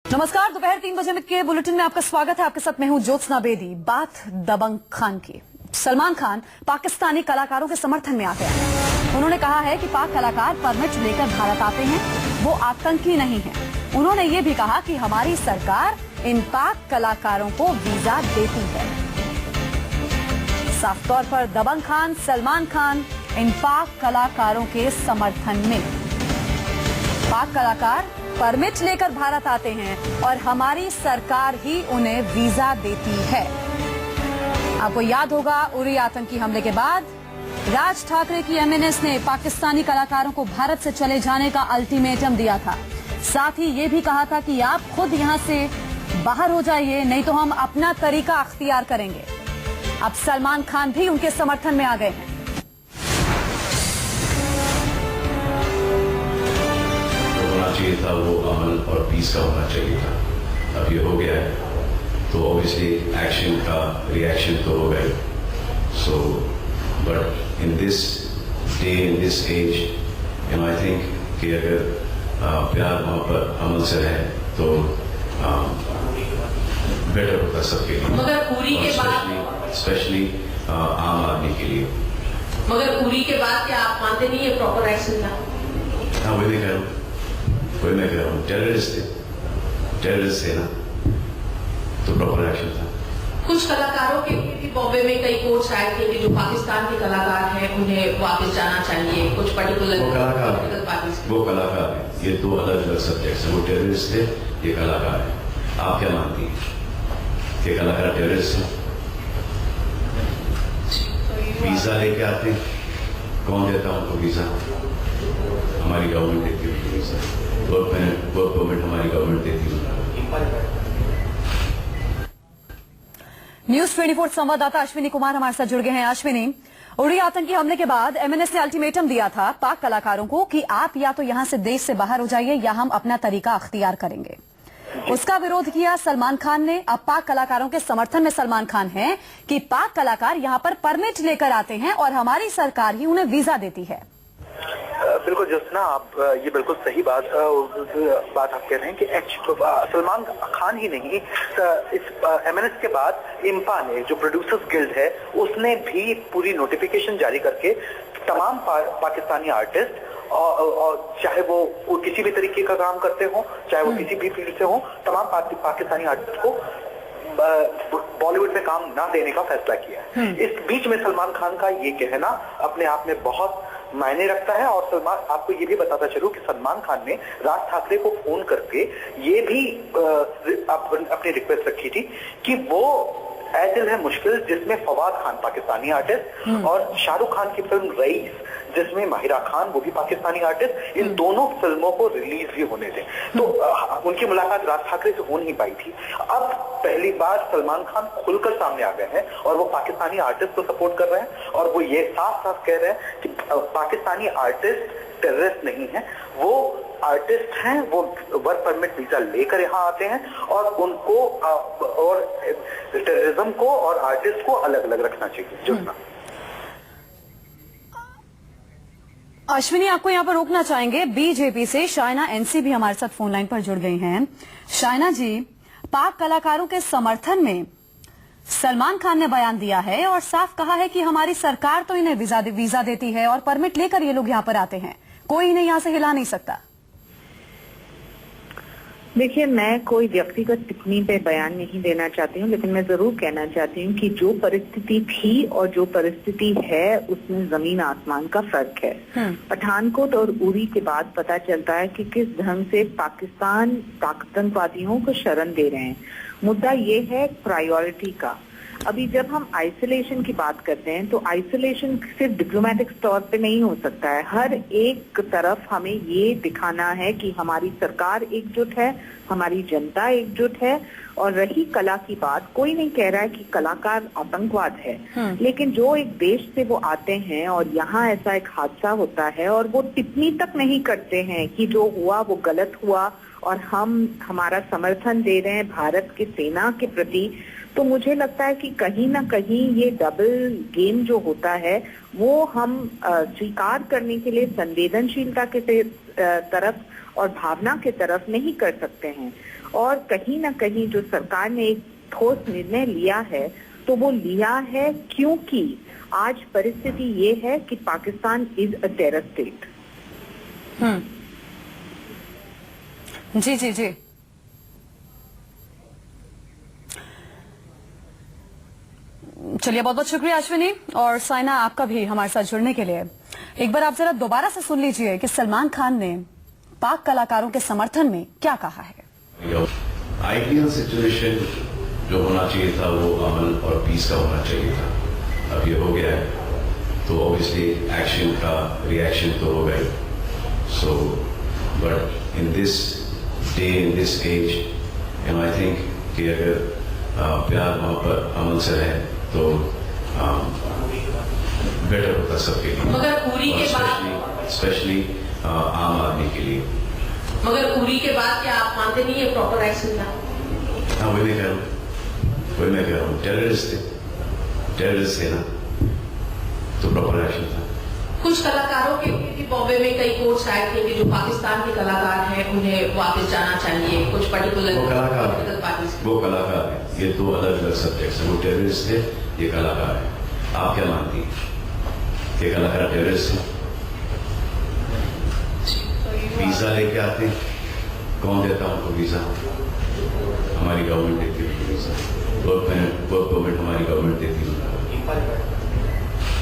नमस्कार, दोपहर 3 बजे के बुलेटिन में आपका स्वागत है। आपके साथ मैं हूं ज्योत्सना बेदी। बात दबंग खान की। सलमान खान पाकिस्तानी कलाकारों के समर्थन में आ गया है। उन्होंने कहा है कि पाक कलाकार परमिट लेकर भारत आते हैं, वो आतंकी नहीं है। उन्होंने ये भी कहा कि हमारी सरकार इन पाक कलाकारों को वीजा देती है। साफ तौर पर दबंग खान सलमान खान इन पाक कलाकारों के समर्थन में। पाक कलाकार परमिट लेकर भारत आते हैं और हमारी सरकार ही उन्हें वीजा देती है। आपको याद होगा, उरी आतंकी हमले के बाद राज ठाकरे की एमएनएस ने पाकिस्तानी कलाकारों को भारत से चले जाने का अल्टीमेटम दिया था। साथ ही ये भी कहा था कि आप खुद यहां से बाहर हो जाइए, नहीं तो हम अपना तरीका अख्तियार करेंगे। अब सलमान खान भी उनके समर्थन में आ गए हैं। चाहिए था वो अमन और पीस का होना चाहिए था। अब ये हो गया है तो ऑब्वियसली एक्शन का रिएक्शन तो हो गए। So but in this day in this age I think कि अगर प्यार मोहब्बत अमन से है तो बेटर होता सबके लिए, मगर उरी के बाद स्पेशली आम आदमी के लिए। मगर उरी के बाद क्या आप मानते नहीं है प्रॉपर एक्शन था? हाँ, वही नहीं कह रहा हूँ, कोई मैं कह रहा हूँ टेररिस्ट थे ना, तो प्रॉपर एक्शन था। कुछ कलाकारों के भी बॉम्बे में कई कोर्ट्स आए थे कि जो पाकिस्तान के कलाकार हैं उन्हें वापस जाना चाहिए। कुछ पर्टिकुलर वो कलाकार है, ये दो अलग अलग सब्जेक्ट है। वो टेररिस्ट थे, ये कलाकार है। आप क्या मानती हैं कि कलाकार टेररिस्ट है? वीजा लेके आते हैं, कौन देता है उनको वीजा? हमारी गवर्नमेंट देती है वीजा। वर्क परमिट हमारी गवर्नमेंट देती है। न्यूज 24 संवाददाता अश्विनी कुमार हमारे साथ जुड़ गए हैं। अश्विनी, उरी आतंकी हमले के बाद एमएनएस ने अल्टीमेटम दिया था पाक कलाकारों को कि आप या तो यहां से देश से बाहर हो जाइए या हम अपना तरीका अख्तियार करेंगे। उसका विरोध किया सलमान खान ने। अब पाक कलाकारों के समर्थन में सलमान खान हैं कि पाक कलाकार यहां पर परमिट लेकर आते हैं और हमारी सरकार ही उन्हें वीजा देती है। बिल्कुल ज्योत्सना, आप ये बिल्कुल सही बात आप कह रहे हैं कि सलमान खान ही नहीं, इस एमएनएस के बाद इम्पा ने, जो प्रोड्यूसर्स गिल्ड है, उसने भी पूरी नोटिफिकेशन जारी करके तमाम पाकिस्तानी आर्टिस्ट और चाहे वो किसी भी तरीके का काम करते हो, चाहे वो किसी भी फील्ड से हो, तमाम पाकिस्तानी आर्टिस्ट को बॉलीवुड में काम ना देने का फैसला किया है। इस बीच में सलमान खान का ये कहना अपने आप में बहुत मायने रखता है। और सलमान, आपको ये भी बताता चलूं कि सलमान खान ने राज ठाकरे को फोन करके ये भी अपनी रिक्वेस्ट रखी थी कि वो ऐ दिल है मुश्किल, जिसमें फवाद खान पाकिस्तानी आर्टिस्ट और शाहरुख खान की फिल्म रईस जिसमें माहिरा खान वो भी पाकिस्तानी आर्टिस्ट, इन दोनों फिल्मों को रिलीज भी होने थे। तो उनकी मुलाकात राज ठाकरे से हो नहीं पाई थी। अब पहली बार सलमान खान खुलकर सामने आ गए हैं और वो पाकिस्तानी आर्टिस्ट को सपोर्ट कर रहे हैं और वो ये साफ साफ कह रहे हैं कि पाकिस्तानी आर्टिस्ट टेररिस्ट नहीं है, वो आर्टिस्ट हैं, वो वर्क परमिट वीजा लेकर यहाँ आते हैं और उनको और टेररिज्म को और आर्टिस्ट को अलग अलग रखना चाहिए। जुड़ना अश्विनी, आपको यहाँ पर रोकना चाहेंगे। बीजेपी से शाइना एनसी भी हमारे साथ फोन लाइन पर जुड़ गई हैं। शाइना जी, पाक कलाकारों के समर्थन में सलमान खान ने बयान दिया है और साफ कहा है कि हमारी सरकार तो इन्हें वीजा देती है और परमिट लेकर ये लोग यहाँ पर आते हैं, कोई इन्हें यहाँ से हिला नहीं सकता। देखिए, मैं कोई व्यक्तिगत टिप्पणी पे बयान नहीं देना चाहती हूँ, लेकिन मैं जरूर कहना चाहती हूँ कि जो परिस्थिति थी और जो परिस्थिति है उसमें जमीन आसमान का फर्क है। पठानकोट और उरी के बाद पता चलता है कि किस ढंग से पाकिस्तान आतंकवादियों को शरण दे रहे हैं। मुद्दा ये है प्रायोरिटी का। अभी जब हम आइसोलेशन की बात करते हैं तो आइसोलेशन सिर्फ डिप्लोमेटिक तौर पे नहीं हो सकता है। हर एक तरफ हमें ये दिखाना है कि हमारी सरकार एकजुट है, हमारी जनता एकजुट है। और रही कला की बात, कोई नहीं कह रहा है कि कलाकार आतंकवाद है, लेकिन जो एक देश से वो आते हैं और यहाँ ऐसा एक हादसा होता है और वो टिप्पणी तक नहीं करते हैं कि जो हुआ वो गलत हुआ और हम हमारा समर्थन दे रहे हैं भारत की सेना के प्रति, तो मुझे लगता है कि कहीं ना कहीं ये डबल गेम जो होता है वो हम स्वीकार करने के लिए संवेदनशीलता के तरफ और भावना के तरफ नहीं कर सकते हैं। और कहीं ना कहीं जो सरकार ने एक ठोस निर्णय लिया है तो वो लिया है क्योंकि आज परिस्थिति ये है कि Pakistan is a terror state. जी जी जी। चलिए, बहुत बहुत शुक्रिया अश्विनी और साइना आपका भी हमारे साथ जुड़ने के लिए। एक बार आप जरा दोबारा से सुन लीजिए कि सलमान खान ने पाक कलाकारों के समर्थन में क्या कहा है। आइडियल सिचुएशन जो होना चाहिए था वो अमन और पीस का होना चाहिए था। अब ये हो गया है तो ऑब्वियसली एक्शन का रिएक्शन तो हो गई। So but in this day in this age and I think कि अगर प्यार मोहब्बत अमन से रहे तो बेटर होता सबके लिए, मगर उरी के बाद स्पेशली आम आदमी के लिए। मगर उरी के बाद क्या आप मानते नहीं है प्रॉपर एक्शन था? हाँ, वही मैं कह रहा हूँ टेररिस्ट थे ना, तो प्रॉपर एक्शन था। कुछ कलाकारों के भी बॉम्बे में कई कोर्ट्स आए थे कि जो पाकिस्तान के कलाकार हैं उन्हें वापस जाना चाहिए, कुछ पर्टिकुलर वो कलाकार है, ये दो अलग अलग सब्जेक्ट्स हैं। वो टेररिस्ट है, ये कलाकार है। आप क्या मानती हैं? ये कलाकार टेररिस्ट है? वीजा लेके आते हैं, कौन देता उनको वीजा? हमारी गवर्नमेंट देती है वीजा। वर्क परमिट हमारी गवर्नमेंट देती है।